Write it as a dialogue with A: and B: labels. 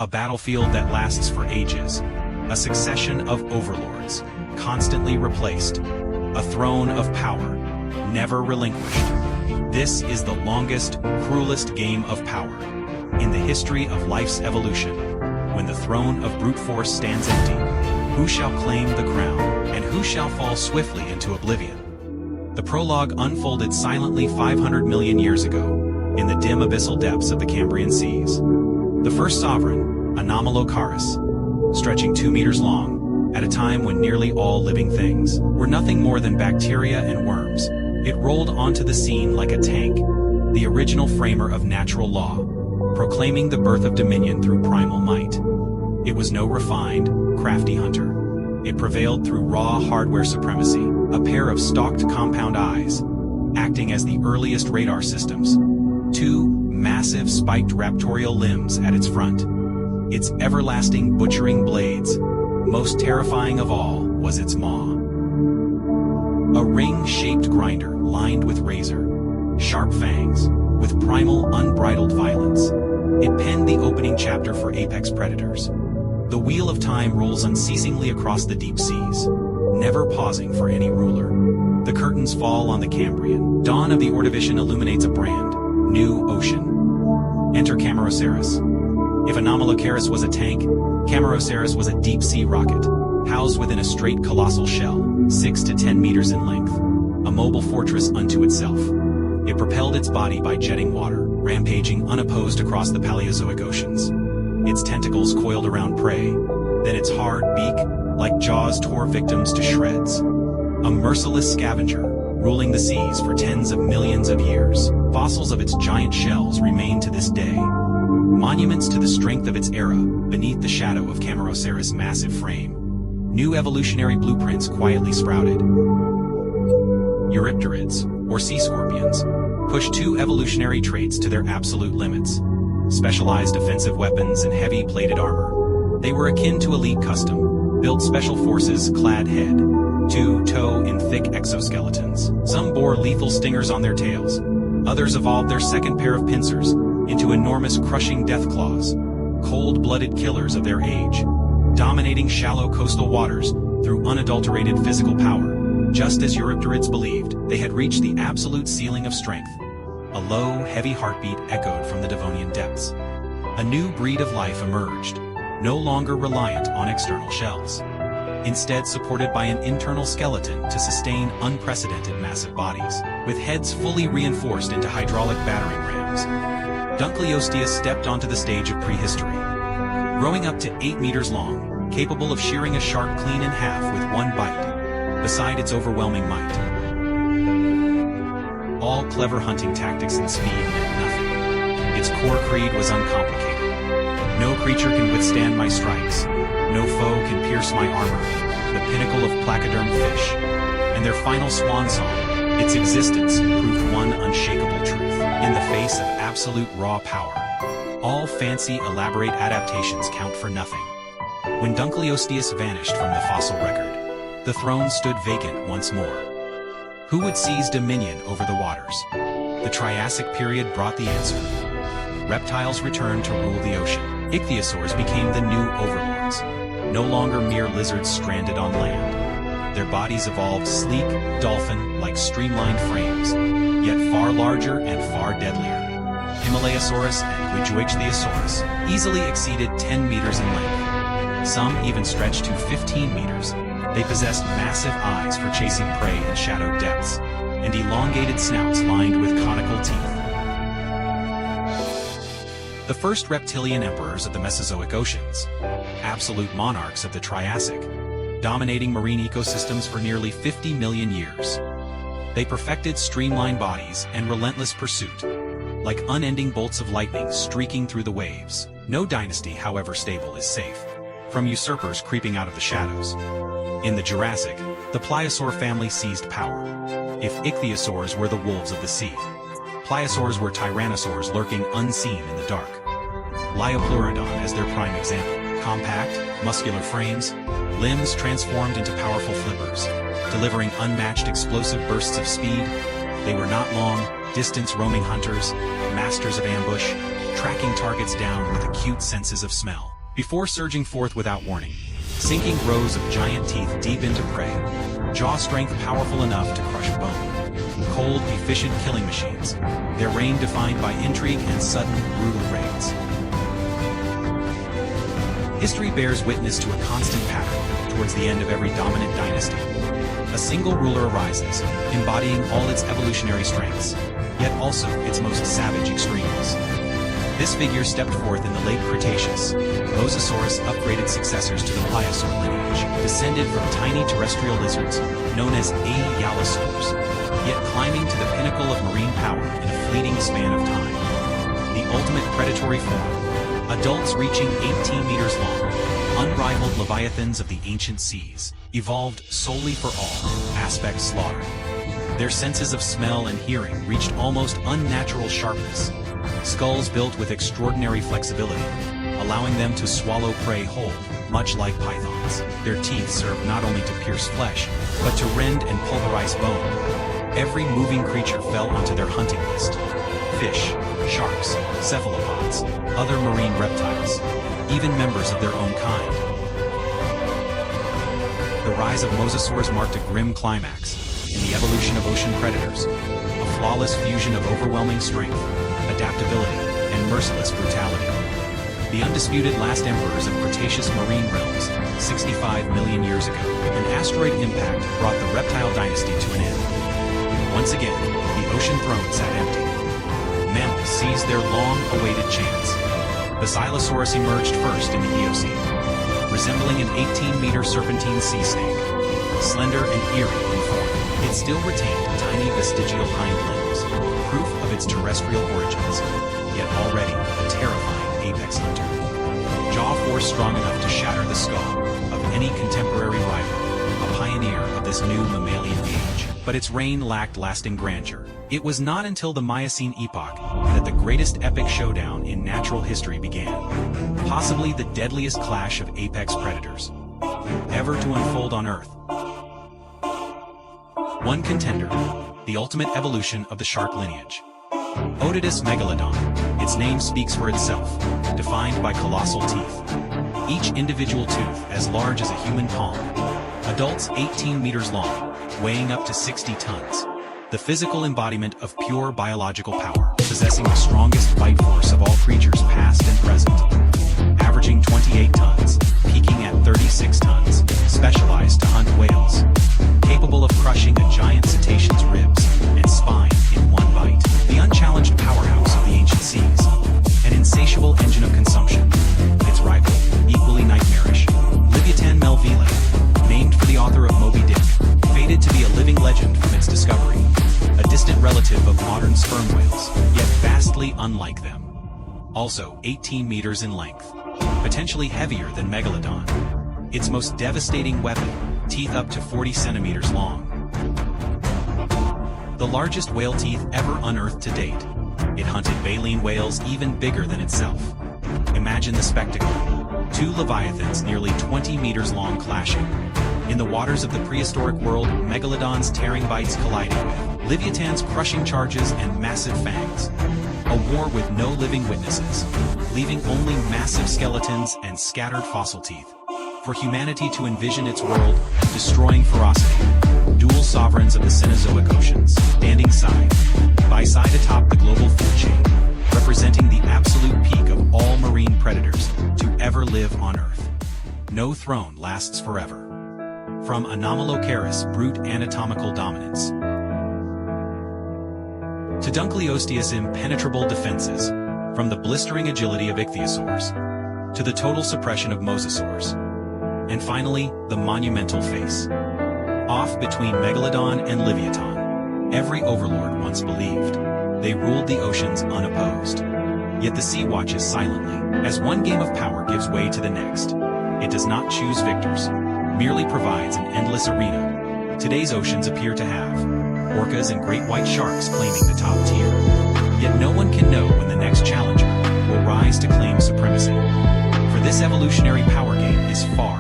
A: A battlefield that lasts for ages. A succession of overlords, constantly replaced. A throne of power, never relinquished. This is the longest, cruelest game of power in the history of life's evolution. When the throne of brute force stands empty, who shall claim the crown, and who shall fall swiftly into oblivion? The prologue unfolded silently 500 million years ago, in the dim abyssal depths of the Cambrian seas. The first sovereign, Anomalocaris, stretching 2 meters long, at a time when nearly all living things were nothing more than bacteria and worms, it rolled onto the scene like a tank, the original framer of natural law, proclaiming the birth of dominion through primal might. It was no refined, crafty hunter. It prevailed through raw hardware supremacy, a pair of stalked compound eyes, acting as the earliest radar systems, 2 massive spiked raptorial limbs at its front. Its everlasting butchering blades. Most terrifying of all was its maw. A ring-shaped grinder lined with razor, sharp fangs, with primal, unbridled violence. It penned the opening chapter for apex predators. The wheel of time rolls unceasingly across the deep seas, never pausing for any ruler. The curtains fall on the Cambrian. Dawn of the Ordovician illuminates a brand new ocean. Enter Cambrian. If Anomalocaris was a tank, Cambrian was a deep-sea rocket, housed within a straight colossal shell, 6 to 10 meters in length, a mobile fortress unto itself. It propelled its body by jetting water, rampaging unopposed across the Paleozoic oceans. Its tentacles coiled around prey, then its hard beak, like jaws, tore victims to shreds. A merciless scavenger, ruling the seas for tens of millions of years. Fossils of its giant shells remain to this day. Monuments to the strength of its era, beneath the shadow of Cambrian's massive frame. New evolutionary blueprints quietly sprouted. Eurypterids, or sea scorpions, push 2 evolutionary traits to their absolute limits. Specialized defensive weapons and heavy plated armor. They were akin to elite custom, built special forces clad head to toe in thick exoskeletons. Some bore lethal stingers on their tails. Others evolved their second pair of pincers into enormous crushing death claws, cold-blooded killers of their age, dominating shallow coastal waters through unadulterated physical power. Just as Eurypterids believed, they had reached the absolute ceiling of strength. A low, heavy heartbeat echoed from the Devonian depths. A new breed of life emerged, no longer reliant on external shells. Instead supported by an internal skeleton to sustain unprecedented massive bodies, with heads fully reinforced into hydraulic battering rams. Dunkleosteus stepped onto the stage of prehistory. Growing up to 8 meters long, capable of shearing a shark clean in half with one bite, beside its overwhelming might. All clever hunting tactics and speed meant nothing. Its core creed was uncomplicated. No creature can withstand my strikes. No foe can pierce my armor. The pinnacle of placoderm fish. And their final swan song, its existence, proved one unshakable truth. In the face of absolute raw power, all fancy, elaborate adaptations count for nothing. When Dunkleosteus vanished from the fossil record, the throne stood vacant once more. Who would seize dominion over the waters? The Triassic period brought the answer. Reptiles returned to rule the ocean. Ichthyosaurs became the new overlords, no longer mere lizards stranded on land. Their bodies evolved sleek, dolphin-like streamlined frames, yet far larger and far deadlier. Himalayasaurus and Guijuichthyosaurus easily exceeded 10 meters in length. Some even stretched to 15 meters. They possessed massive eyes for chasing prey in shadowed depths, and elongated snouts lined with conical teeth. The first reptilian emperors of the Mesozoic oceans, absolute monarchs of the Triassic, dominating marine ecosystems for nearly 50 million years. They perfected streamlined bodies and relentless pursuit, like unending bolts of lightning streaking through the waves. No dynasty, however stable, is safe from usurpers creeping out of the shadows. In the Jurassic, the pliosaur family seized power. If ichthyosaurs were the wolves of the sea, pliosaurs were tyrannosaurs lurking unseen in the dark. Liopleurodon as their prime example. Compact, muscular frames, limbs transformed into powerful flippers, delivering unmatched explosive bursts of speed. They were not long, distance-roaming hunters, masters of ambush, tracking targets down with acute senses of smell. Before surging forth without warning, sinking rows of giant teeth deep into prey, jaw strength powerful enough to crush bone. Cold, efficient killing machines, their reign defined by intrigue and sudden, brutal raids. History bears witness to a constant pattern towards the end of every dominant dynasty. A single ruler arises, embodying all its evolutionary strengths, yet also its most savage extremes. This figure stepped forth in the late Cretaceous. Mosasaurus upgraded successors to the Pliosaur lineage, descended from tiny terrestrial lizards known as Aeolosaurs, yet climbing to the pinnacle of marine power in a fleeting span of time. The ultimate predatory form, adults reaching 18 meters long, unrivaled leviathans of the ancient seas, evolved solely for all aspect slaughter. Their senses of smell and hearing reached almost unnatural sharpness. Skulls built with extraordinary flexibility, allowing them to swallow prey whole, much like pythons. Their teeth served not only to pierce flesh, but to rend and pulverize bone. Every moving creature fell onto their hunting list. Fish, sharks, cephalopods, other marine reptiles, even members of their own kind. The rise of mosasaurs marked a grim climax in the evolution of ocean predators, a flawless fusion of overwhelming strength, adaptability, and merciless brutality. The undisputed last emperors of Cretaceous marine realms, 65 million years ago, an asteroid impact brought the reptile dynasty to an end. Once again, the ocean throne sat empty. Mammals seized their long-awaited chance. Basilosaurus emerged first in the Miocene, resembling an 18-meter serpentine sea snake. Slender and eerie in form, it still retained tiny vestigial hind limbs, proof of its terrestrial origins, yet already a terrifying apex hunter. Jaw force strong enough to shatter the skull of any contemporary rival, a pioneer of this new mammalian age. But its reign lacked lasting grandeur. It was not until the Miocene epoch that the greatest epic showdown in natural history began, possibly the deadliest clash of apex predators ever to unfold on Earth. One contender, the ultimate evolution of the shark lineage. Otodus megalodon, its name speaks for itself, defined by colossal teeth. Each individual tooth as large as a human palm. Adults 18 meters long, weighing up to 60 tons. The physical embodiment of pure biological power, possessing the strongest bite force of all creatures past and present. Averaging 28 tons, peaking at 36 tons, specialized to hunt whales. Capable of crushing a giant cetacean's ribs and spine in one bite. The unchallenged powerhouse of the ancient seas. An insatiable engine of consumption. Its rival, equally nightmarish, Leviathan melville, named for the author of Moby Dick, fated to be a living legend from its discovery. A distant relative of modern sperm whales, yet vastly unlike them. Also 18 meters in length. Potentially heavier than Megalodon. Its most devastating weapon, teeth up to 40 centimeters long. The largest whale teeth ever unearthed to date. It hunted baleen whales even bigger than itself. Imagine the spectacle. Two leviathans nearly 20 meters long clashing. In the waters of the prehistoric world, Megalodon's tearing bites colliding with Leviathan's crushing charges and massive fangs. A war with no living witnesses, leaving only massive skeletons and scattered fossil teeth. For humanity to envision its world, destroying ferocity. Dual sovereigns of the Cenozoic oceans, standing side by side atop the global food chain, representing the absolute peak of all marine predators to ever live on Earth. No throne lasts forever. From Anomalocaris, brute anatomical dominance, to Dunkleosteus' impenetrable defenses, from the blistering agility of ichthyosaurs, to the total suppression of mosasaurs, and finally, the monumental face. Off between Megalodon and Leviathan, every overlord once believed they ruled the oceans unopposed. Yet the sea watches silently, as one game of power gives way to the next. It does not choose victors, merely provides an endless arena. Today's oceans appear to have orcas and great white sharks claiming the top tier. Yet no one can know when the next challenger will rise to claim supremacy. For this evolutionary power game is far